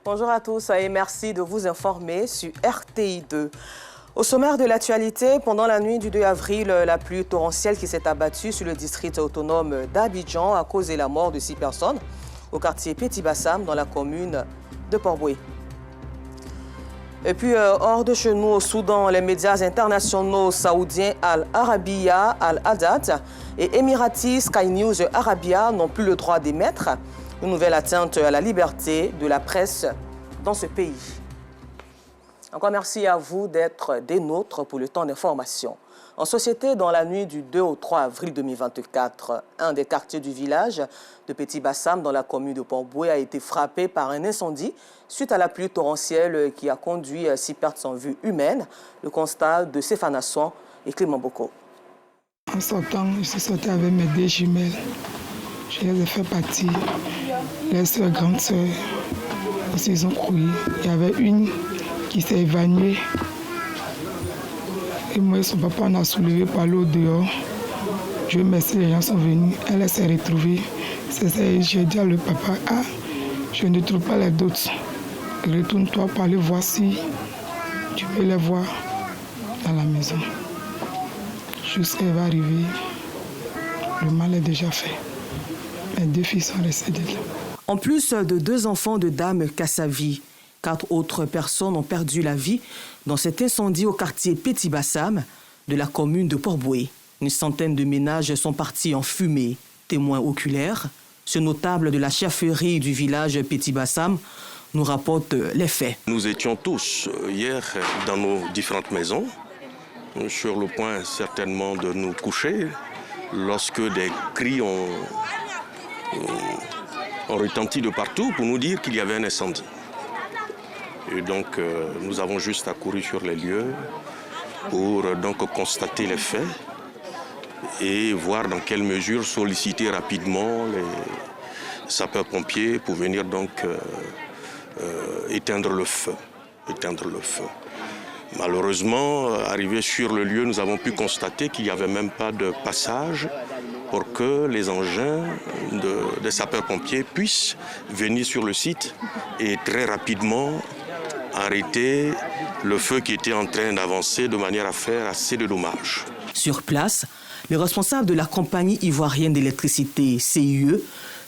Bonjour à tous et merci de vous informer sur RTI2. Au sommaire de l'actualité, pendant la nuit du 2 avril, la pluie torrentielle qui s'est abattue sur le district autonome d'Abidjan a causé la mort de 6 personnes au quartier Petit Bassam dans la commune de Port-Boué. Et puis, hors de chez nous, au Soudan, les médias internationaux saoudiens Al-Arabiya, Al-Haddad et émiratis Sky News Arabia n'ont plus le droit d'émettre une nouvelle atteinte à la liberté de la presse dans ce pays. Encore merci à vous d'être des nôtres pour le temps d'information. En société, dans la nuit du 2 au 3 avril 2024, un des quartiers du village de Petit Bassam, dans la commune de Port-Boué, a été frappé par un incendie suite à la pluie torrentielle qui a conduit à 6 pertes sans vue humaine. Le constat de Stéphane Asson et Clément Boko. En sortant, je suis sortie avec mes 2 jumelles. Je les ai fait partir. Les soeurs, grandes soeurs, ils ont couru. Il y avait une qui s'est évanouie. Et moi et son papa, on a soulevé par l'eau dehors. Dieu merci, les gens sont venus. Elle s'est retrouvée. J'ai dit à le papa, je ne trouve pas les d'autres. Retourne-toi pour aller voir si tu peux les voir dans la maison. Jusqu'elle va arriver, le mal est déjà fait. Mes 2 filles sont décédées. En plus de 2 enfants de Dame Kassavi, 4 autres personnes ont perdu la vie dans cet incendie au quartier Petit Bassam de la commune de Port-Boué. Une centaine de ménages sont partis en fumée. Témoin oculaire, ce notable de la chefferie du village Petit Bassam nous rapporte les faits. Nous étions tous hier dans nos différentes maisons, sur le point certainement de nous coucher, lorsque des cris ont retenti de partout pour nous dire qu'il y avait un incendie. Et donc nous avons juste accouru sur les lieux pour donc constater les faits et voir dans quelle mesure solliciter rapidement les sapeurs-pompiers pour venir donc éteindre le feu. Malheureusement, arrivé sur le lieu, nous avons pu constater qu'il n'y avait même pas de passage pour que les engins des sapeurs-pompiers puissent venir sur le site et très rapidement arrêter le feu qui était en train d'avancer de manière à faire assez de dommages. Sur place, les responsables de la compagnie ivoirienne d'électricité CIE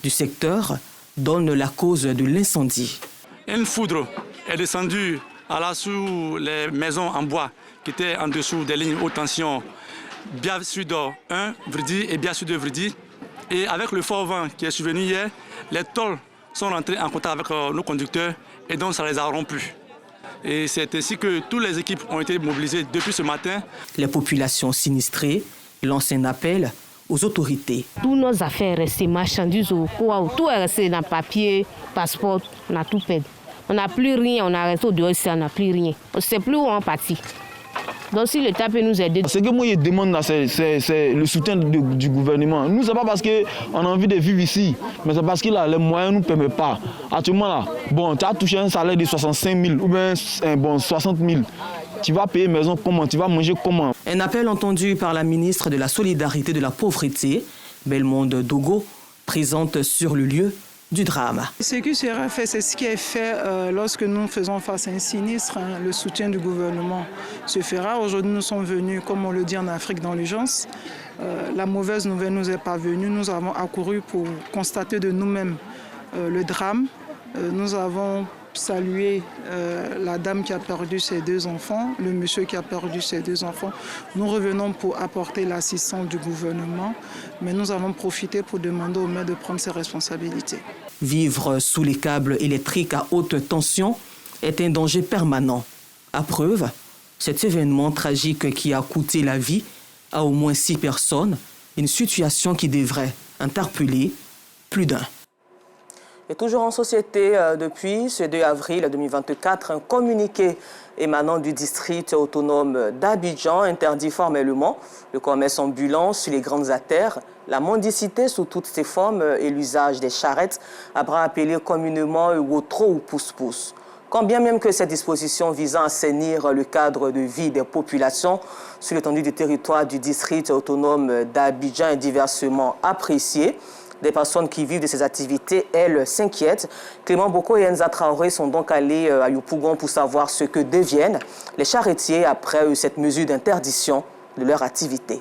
du secteur donnent la cause de l'incendie. Une foudre est descendue sur les maisons en bois qui étaient en dessous des lignes haute tension Bia Sud 1, Vridi et Bia Sud 2, Vridi. Et avec le fort vent qui est survenu hier, les tôles sont rentrées en contact avec nos conducteurs et donc ça les a rompus. Et c'est ainsi que toutes les équipes ont été mobilisées depuis ce matin. Les populations sinistrées lancent un appel aux autorités. Toutes nos affaires restées, marchandises, tout est resté dans papier, passeport, on a tout perdu. On n'a plus rien, on a resté au dehors ici, on n'a plus rien. On ne sait plus où on est parti. Donc si l'État peut nous aider. Ce que moi je demande là, c'est le soutien du gouvernement. Nous, ce n'est pas parce qu'on a envie de vivre ici, mais c'est parce que là, les moyens ne nous permettent pas. Actuellement là, bon, tu as touché un salaire de 65 000 ou bien 60 000. Tu vas payer maison comment? Tu vas manger comment? Un appel entendu par la ministre de la Solidarité et de la Pauvreté, Belmonde Dogo, présente sur le lieu du drame. Ce qui sera fait, c'est ce qui est fait lorsque nous faisons face à un sinistre. Le soutien du gouvernement se fera. Aujourd'hui, nous sommes venus, comme on le dit en Afrique, dans l'urgence. La mauvaise nouvelle nous est parvenue. Nous avons accouru pour constater de nous-mêmes le drame. Nous avons salué la dame qui a perdu ses 2 enfants, le monsieur qui a perdu ses 2 enfants. Nous revenons pour apporter l'assistance du gouvernement, mais nous avons profité pour demander au maire de prendre ses responsabilités. Vivre sous les câbles électriques à haute tension est un danger permanent. À preuve, cet événement tragique qui a coûté la vie à au moins 6 personnes, une situation qui devrait interpeller plus d'un. Et toujours en société, depuis ce 2 avril 2024, un communiqué émanant du district autonome d'Abidjan interdit formellement le commerce ambulant sur les grandes artères, la mendicité sous toutes ses formes et l'usage des charrettes, à bras appelés communément wotro ou pousse-pousse. Quand bien même que ces dispositions visant à assainir le cadre de vie des populations sur l'étendue du territoire du district autonome d'Abidjan est diversement appréciée, Des personnes qui vivent de ces activités, elles, s'inquiètent. Clément Boko et Enza Traoré sont donc allés à Yopougon pour savoir ce que deviennent les charretiers après cette mesure d'interdiction de leur activité.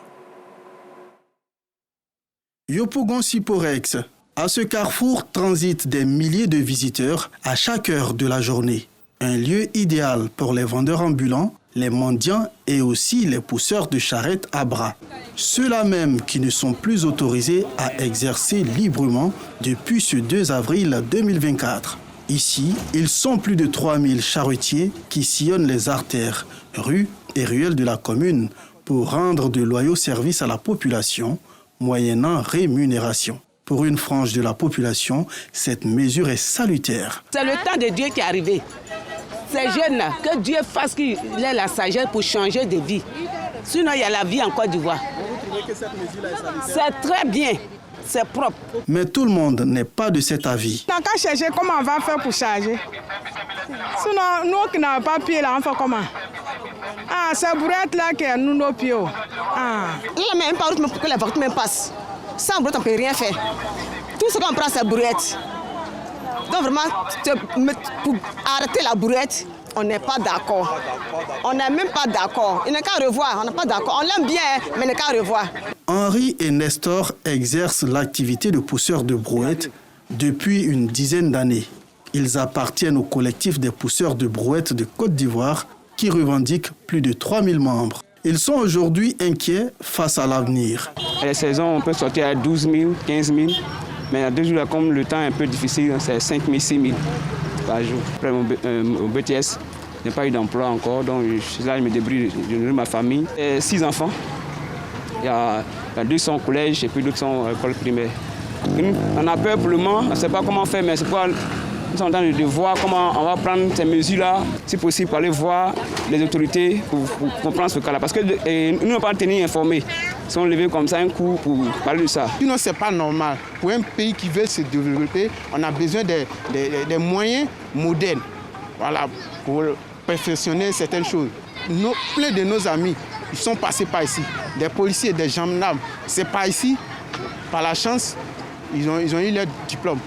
Yopougon-Siporex. À ce carrefour transitent des milliers de visiteurs à chaque heure de la journée. Un lieu idéal pour les vendeurs ambulants, les mendiants et aussi les pousseurs de charrettes à bras. Ceux-là même qui ne sont plus autorisés à exercer librement depuis ce 2 avril 2024. Ici, ils sont plus de 3000 charretiers qui sillonnent les artères, rues et ruelles de la commune pour rendre de loyaux services à la population, moyennant rémunération. Pour une frange de la population, cette mesure est salutaire. C'est le temps de Dieu qui est arrivé. Ces jeunes-là, que Dieu fasse qu'il ait la sagesse pour changer de vie. Sinon, il y a la vie en Côte d'Ivoire. Vous trouvez que cette mesure-là est salutaire? C'est très bien, c'est propre. Mais tout le monde n'est pas de cet avis. On n'a qu'à chercher comment on va faire pour charger. Sinon, nous qui n'avons pas pied là, on fait comment? Ah, c'est brouette là qui est nous nos pieds. Ah. Il n'y a même pas route pour que la voiture même passe. Sans brouette, on ne peut rien faire. Tout ce qu'on prend, c'est brouette. Donc vraiment, pour arrêter la brouette, on n'est pas d'accord. On n'est même pas d'accord. Il n'est qu'à revoir, on n'est pas d'accord. On l'aime bien, mais il n'est qu'à revoir. Henri et Nestor exercent l'activité de pousseurs de brouettes depuis une dizaine d'années. Ils appartiennent au collectif des pousseurs de brouettes de Côte d'Ivoire qui revendique plus de 3000 membres. Ils sont aujourd'hui inquiets face à l'avenir. Les saisons, on peut sortir à 12 000, 15 000. Mais il y a 2 jours, là, comme le temps est un peu difficile, c'est 5 000, 6 000 par jour. Après mon BTS, je n'ai pas eu d'emploi encore, donc je suis là, je me débrouille, je nourris ma famille. 6 enfants. Il y a 2 sont au collège et puis d'autres sont à l'école primaire. On a peur pour le moment, on ne sait pas comment faire, mais c'est pourquoi nous sommes en train de voir comment on va prendre ces mesures-là, si possible, pour aller voir les autorités pour comprendre ce cas-là. Parce que nous ne sommes pas tenus informés. Ils sont levés comme ça un coup pour parler de ça. Sinon, ce n'est pas normal. Pour un pays qui veut se développer, on a besoin des moyens modernes, voilà, pour perfectionner certaines choses. Plein de nos amis, ils sont passés par ici. Des policiers, des gendarmes, c'est pas ici, par la chance. Ils ont eu leur diplôme.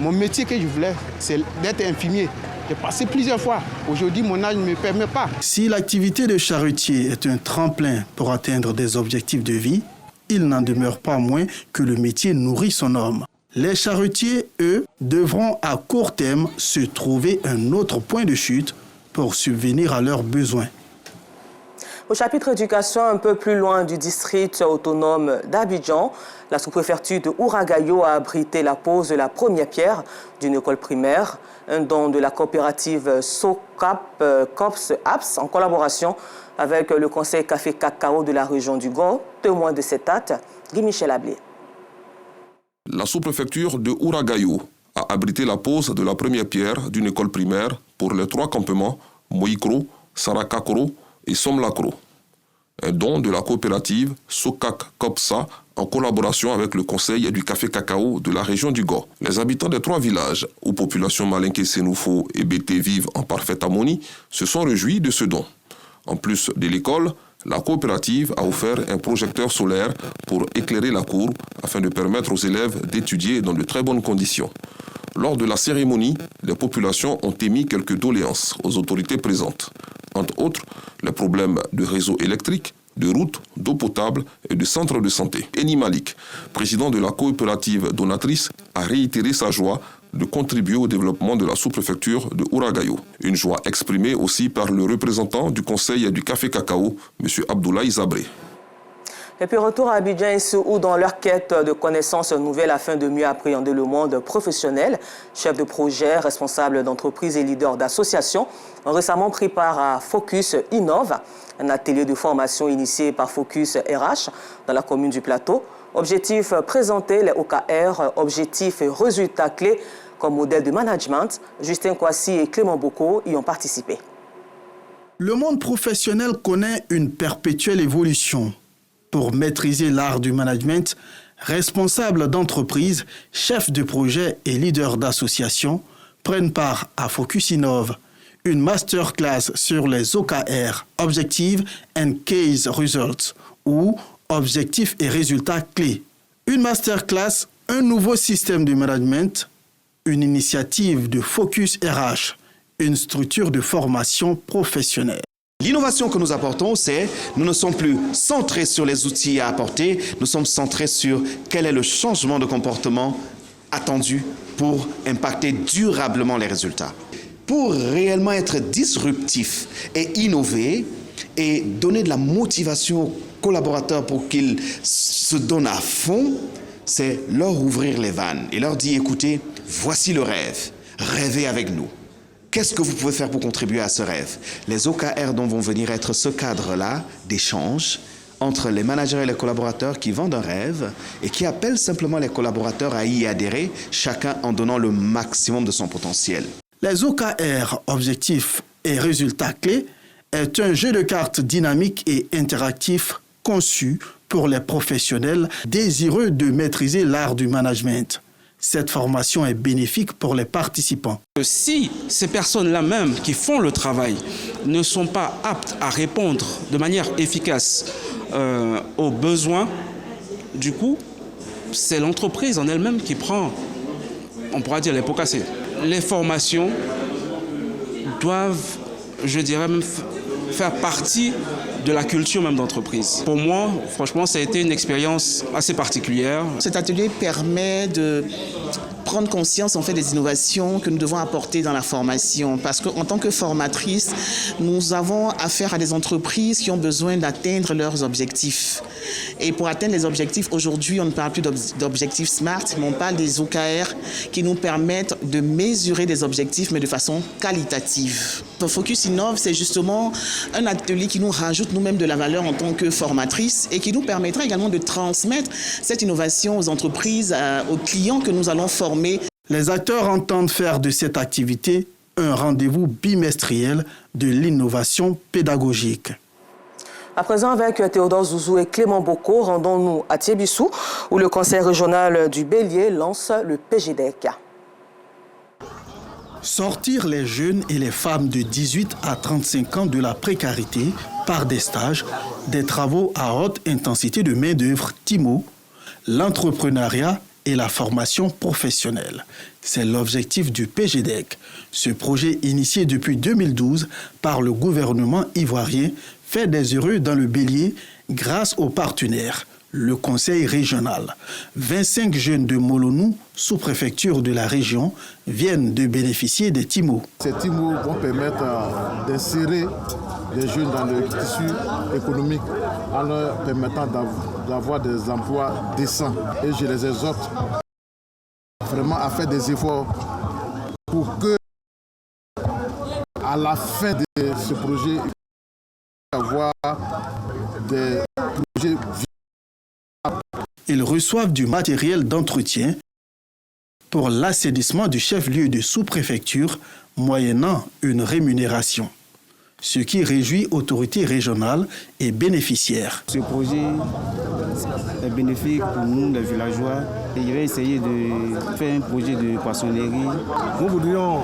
Mon métier que je voulais, c'est d'être infirmier. J'ai passé plusieurs fois. Aujourd'hui, mon âge ne me permet pas. Si l'activité de charretier est un tremplin pour atteindre des objectifs de vie, il n'en demeure pas moins que le métier nourrit son homme. Les charretiers, eux, devront à court terme se trouver un autre point de chute pour subvenir à leurs besoins. Au chapitre éducation, un peu plus loin du district autonome d'Abidjan, la sous-préfecture de Ouragayo a abrité la pose de la première pierre d'une école primaire, un don de la coopérative SOCAP COPS APS en collaboration avec le conseil Café Cacao de la région du Go. Témoin de cet acte, Guy-Michel Ablé. La sous-préfecture de Ouragayo a abrité la pose de la première pierre d'une école primaire pour les 3 campements Moïkro, Sarakakro et Somlakro. Un don de la coopérative Sokak Kopsa en collaboration avec le conseil du café cacao de la région du Go. Les habitants des 3 villages où population Malinké, Sénoufo et Bété vivent en parfaite harmonie se sont réjouis de ce don. En plus de l'école, la coopérative a offert un projecteur solaire pour éclairer la cour afin de permettre aux élèves d'étudier dans de très bonnes conditions. Lors de la cérémonie, les populations ont émis quelques doléances aux autorités présentes. Entre autres, les problèmes de réseau électrique, de routes, d'eau potable et de centres de santé. Eni Malik, président de la coopérative donatrice, a réitéré sa joie de contribuer au développement de la sous-préfecture de Ouragayo. Une joie exprimée aussi par le représentant du conseil du café cacao, M. Abdoulaye Zabré. Et puis retour à Abidjan où dans leur quête de connaissances nouvelles afin de mieux appréhender le monde professionnel, chefs de projet, responsables d'entreprises et leaders d'associations ont récemment pris part à Focus Innove, un atelier de formation initié par Focus RH dans la commune du Plateau. Objectif, présenter les OKR, objectifs et résultats clés comme modèle de management. Justin Kwasi et Clément Boko y ont participé. Le monde professionnel connaît une perpétuelle évolution. Pour maîtriser l'art du management, responsables d'entreprises, chefs de projet et leaders d'associations prennent part à Focus Innove, une masterclass sur les OKR, Objective and Case Results, ou Objectifs et résultats clés. Une masterclass Un nouveau système de management, une initiative de Focus RH, une structure de formation professionnelle. L'innovation que nous apportons, c'est nous ne sommes plus centrés sur les outils à apporter, nous sommes centrés sur quel est le changement de comportement attendu pour impacter durablement les résultats. Pour réellement être disruptif et innover et donner de la motivation aux collaborateurs pour qu'ils se donnent à fond, c'est leur ouvrir les vannes et leur dire, écoutez, voici le rêve, rêvez avec nous. Qu'est-ce que vous pouvez faire pour contribuer à ce rêve? Les OKR dont vont venir être ce cadre-là d'échange entre les managers et les collaborateurs qui vendent un rêve et qui appellent simplement les collaborateurs à y adhérer, chacun en donnant le maximum de son potentiel. Les OKR, objectifs et résultats clés, est un jeu de cartes dynamique et interactif conçu pour les professionnels désireux de maîtriser l'art du management. Cette formation est bénéfique pour les participants. Si ces personnes-là même qui font le travail ne sont pas aptes à répondre de manière efficace aux besoins, du coup, c'est l'entreprise en elle-même qui prend, on pourra dire, les pots cassés. Les formations doivent, je dirais même, faire partie de la culture même d'entreprise. Pour moi, franchement, ça a été une expérience assez particulière. Cet atelier permet de prendre conscience en fait des innovations que nous devons apporter dans la formation, parce qu'en tant que formatrice, nous avons affaire à des entreprises qui ont besoin d'atteindre leurs objectifs. Et pour atteindre les objectifs, aujourd'hui, on ne parle plus d'objectifs SMART, mais on parle des OKR qui nous permettent de mesurer des objectifs, mais de façon qualitative. Focus Innov, c'est justement un atelier qui nous rajoute nous-mêmes de la valeur en tant que formatrice et qui nous permettra également de transmettre cette innovation aux entreprises, aux clients que nous allons former. Les acteurs entendent faire de cette activité un rendez-vous bimestriel de l'innovation pédagogique. À présent, avec Théodore Zouzou et Clément Boko, rendons-nous à Tiébissou, où le conseil régional du Bélier lance le PGDEC. Sortir les jeunes et les femmes de 18 à 35 ans de la précarité par des stages, des travaux à haute intensité de main-d'œuvre TIMO, l'entrepreneuriat et la formation professionnelle. C'est l'objectif du PGDEC. Ce projet initié depuis 2012 par le gouvernement ivoirien fait des heureux dans le Bélier grâce aux partenaires, le conseil régional. 25 jeunes de Molonou, sous-préfecture de la région, viennent de bénéficier des TIMO. Ces TIMO vont permettre d'insérer les jeunes dans le tissu économique en leur permettant d'avoir des emplois décents. Et je les exhorte vraiment à faire des efforts pour que, à la fin de ce projet, avoir des projets viables. Ils reçoivent du matériel d'entretien pour l'assainissement du chef-lieu de sous-préfecture, moyennant une rémunération, ce qui réjouit autorités régionales et bénéficiaires. Ce projet est bénéfique pour nous, les villageois, et il va essayer de faire un projet de poissonnerie. Nous voudrions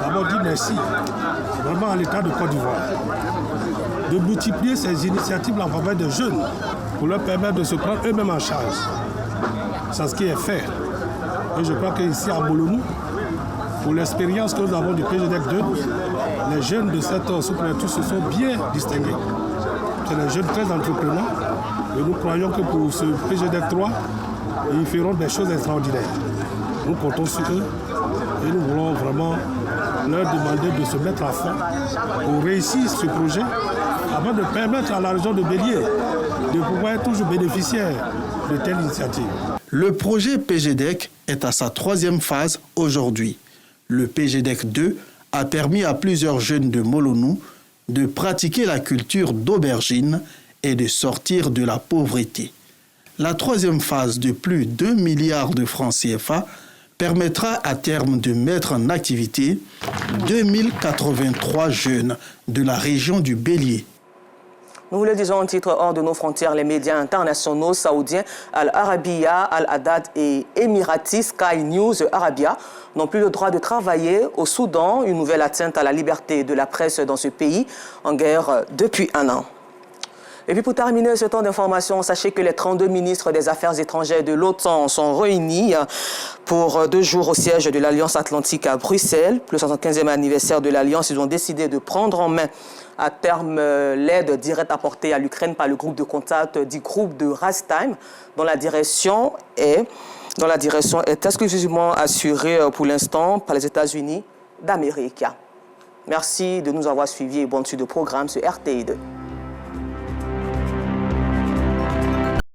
d'abord dire merci vraiment à l'État de Côte d'Ivoire de multiplier ces initiatives en faveur des jeunes pour leur permettre de se prendre eux-mêmes en charge. C'est ce qui est fait. Et je crois qu'ici à Molonou, pour l'expérience que nous avons du PGDEC 2, les jeunes de cette sous-préfecture se sont bien distingués. C'est des jeunes très entrepreneurs et nous croyons que pour ce PGDEC 3, ils feront des choses extraordinaires. Nous comptons sur eux et nous voulons vraiment leur demander de se mettre à fond pour réussir ce projet afin de permettre à la région de Bélier de pouvoir être toujours bénéficiaire de telles initiatives. Le projet PGDEC est à sa 3e phase aujourd'hui. Le PGDEC 2 a permis à plusieurs jeunes de Molonou de pratiquer la culture d'aubergine et de sortir de la pauvreté. La 3e phase de plus de 2 milliards de francs CFA permettra à terme de mettre en activité 2083 jeunes de la région du Bélier. Nous vous le disons en titre hors de nos frontières, les médias internationaux saoudiens Al Arabiya, Al Haddad et Emirati Sky News Arabia n'ont plus le droit de travailler au Soudan, une nouvelle atteinte à la liberté de la presse dans ce pays en guerre depuis un an. Et puis pour terminer ce temps d'information, sachez que les 32 ministres des Affaires étrangères de l'OTAN sont réunis pour 2 jours au siège de l'Alliance Atlantique à Bruxelles. Pour le 75e anniversaire de l'Alliance, ils ont décidé de prendre en main à terme l'aide directe apportée à l'Ukraine par le groupe de contact du groupe de Ramstein, dont la direction est exclusivement assurée pour l'instant par les États-Unis d'Amérique. Merci de nous avoir suivis et bonne suite de programme sur RTI2.